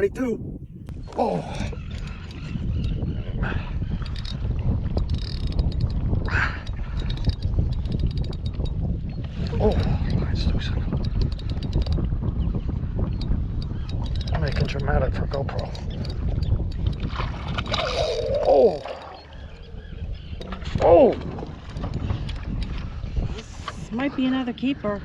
22. Oh. Oh, nice loosen. Making dramatic for GoPro. Oh. Oh. This might be another keeper.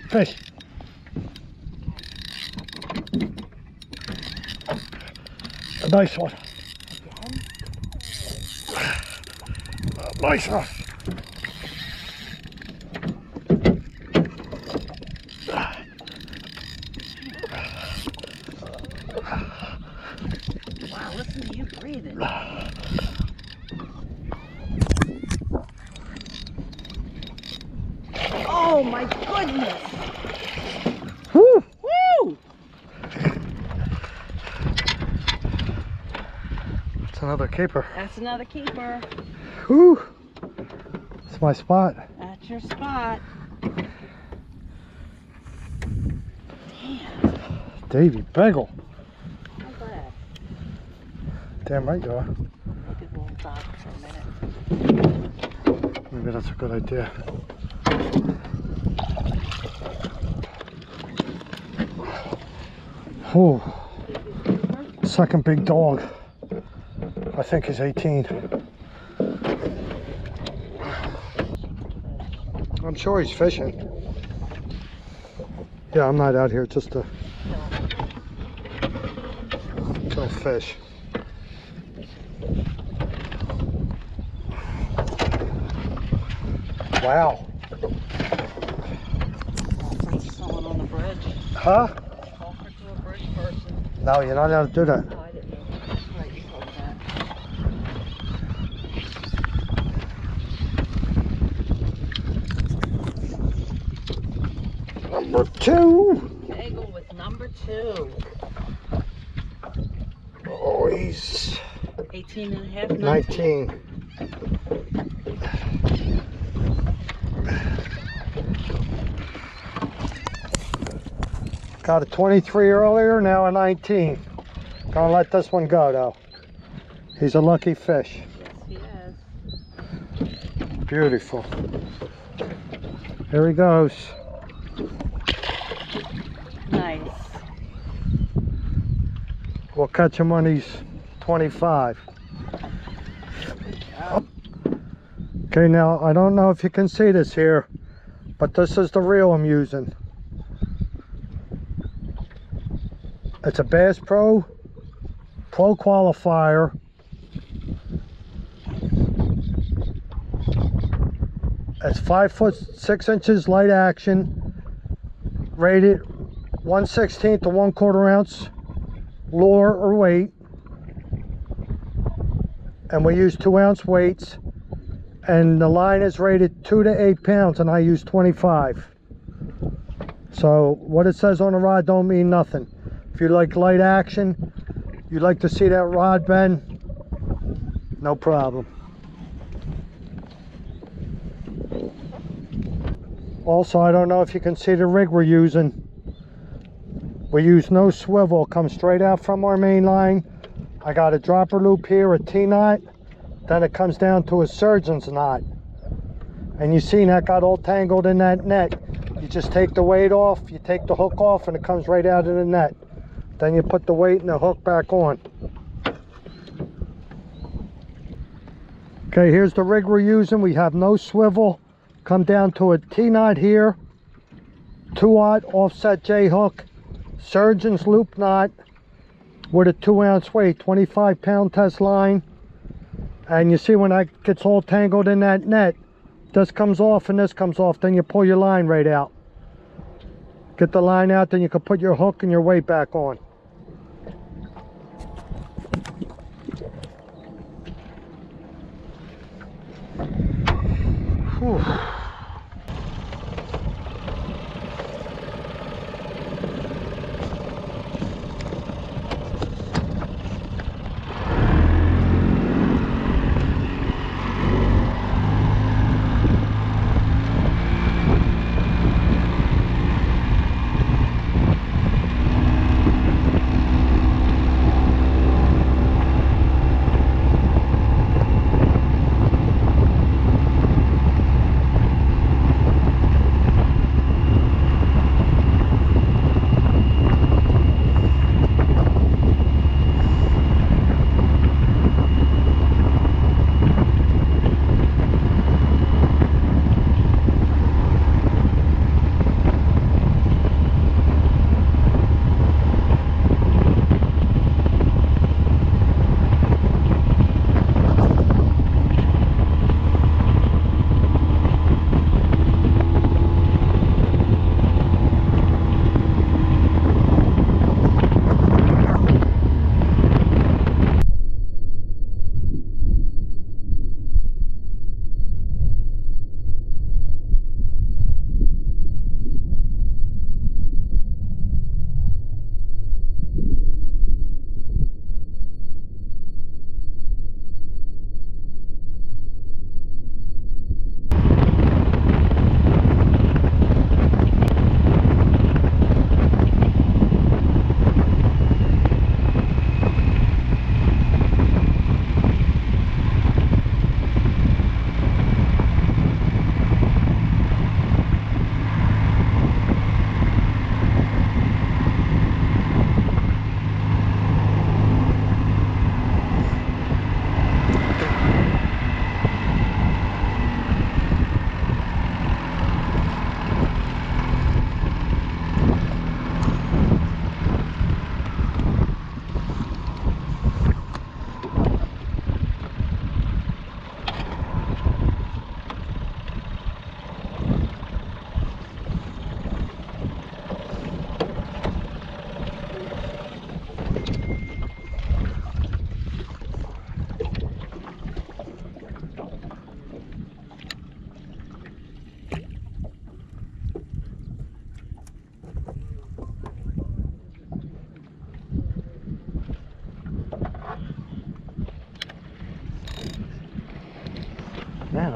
Fish. A nice one. Nice one. Wow, listen to you breathing. Oh my goodness! Woo! Woo! That's another keeper. That's another keeper. Woo! That's my spot. That's your spot. Damn. Davy Bagel. I'm glad. Damn right you are. Maybe we'll stop for a minute. Maybe that's a good idea. Oh, second big dog. I think he's 18. I'm sure he's fishing. Yeah, I'm not out here just to kill fish. Wow. Someone on the bridge. Huh? Offer to a bridge person. No, you're not allowed to do that. Oh, I didn't know. Right, you told that. Number 2. Bagel with number 2. Oh, he's 18 and a half, 19. Got a 23 earlier, now a 19. Gonna let this one go though. He's a lucky fish. Yes, he is. Beautiful. Here he goes. Nice. We'll catch him when he's 25. Okay, now I don't know if you can see this here, but this is the reel I'm using. It's a Bass Pro qualifier. It's 5 foot 6 inches light action, rated 1/16 to 1/4 ounce lure or weight, and we use 2 ounce weights, and the line is rated 2 to 8 pounds, and I use 25. So what it says on the rod don't mean nothing. If you like light action, you like to see that rod bend, no problem. Also, I don't know if you can see the rig we're using. We use no swivel, comes straight out from our main line. I got a dropper loop here, a T-knot, then it comes down to a surgeon's knot. And you see that got all tangled in that net. You just take the weight off, you take the hook off, and it comes right out of the net. Then you put the weight and the hook back on. Okay, here's the rig we're using. We have no swivel. Come down to a T-knot here, 2/0 offset J hook, surgeon's loop knot with a 2 ounce weight, 25 pound test line. And you see when that gets all tangled in that net, this comes off and this comes off, then you pull your line right out. Get the line out, then you can put your hook and your weight back on. Whew.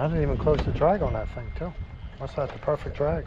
I didn't even close the drag on that thing too. Must have the perfect drag.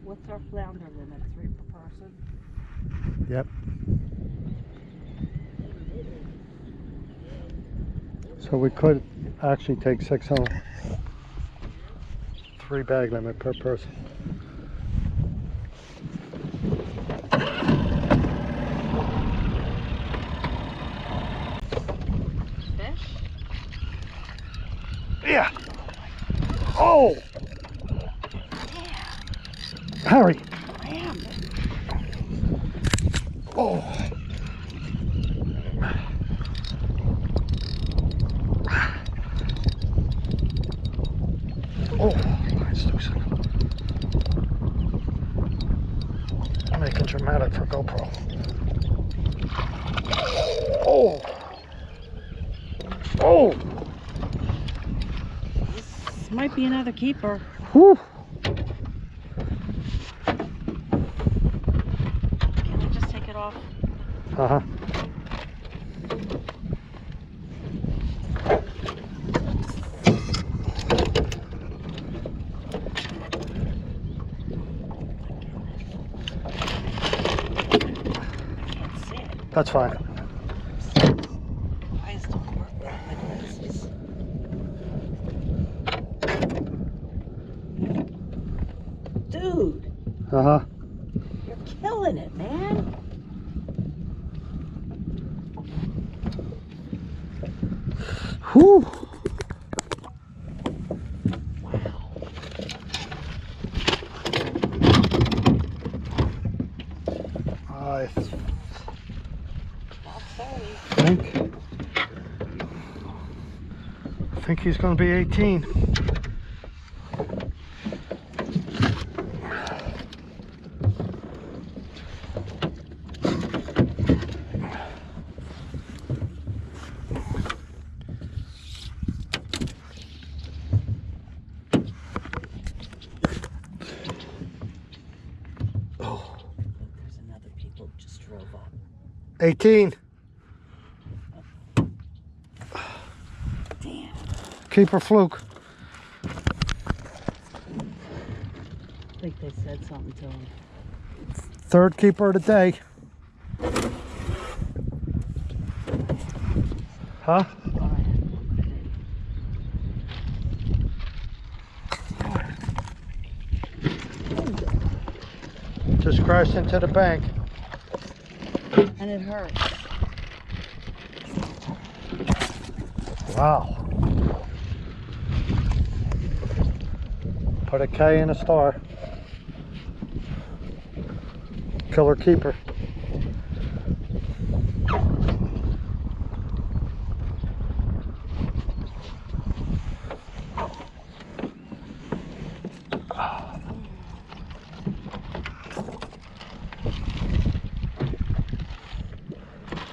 What's our flounder limit? 3 per person? Yep. So we could actually take 6 home. 3 bag limit per person. Fish? Yeah. Oh! Harry. I am. Oh. Oh, nice loosen. I'm making dramatic for GoPro. Oh. Oh. This might be another keeper. Whew. Can I just take it off? Uh-huh. Can't see it. That's fine. Eyes don't work well with my glasses. Dude, Uh-huh. you're killing it, man. Whew. I think he's going to be 18. Oh, there's another people who just drove up. 18. Damn. Keeper fluke. I think they said something to him. 3rd keeper of the day. Huh? Just crashed into the bank. And it hurts. Wow. Put a K in a star. Killer keeper.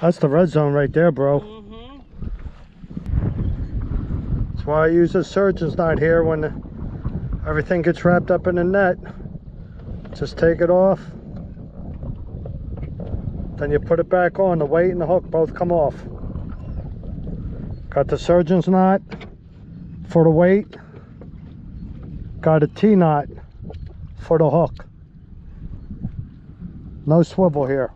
That's the red zone right there, bro. Mm-hmm. That's why I use a surgeon's knot here when everything gets wrapped up in the net. Just take it off. Then you put it back on. The weight and the hook both come off. Got the surgeon's knot for the weight. Got a T-knot for the hook. No swivel here.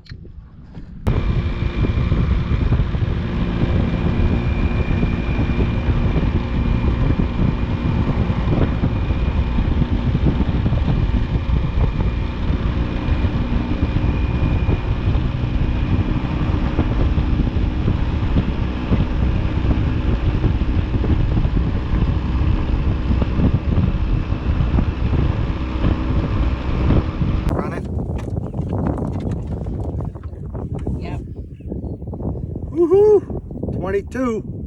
22.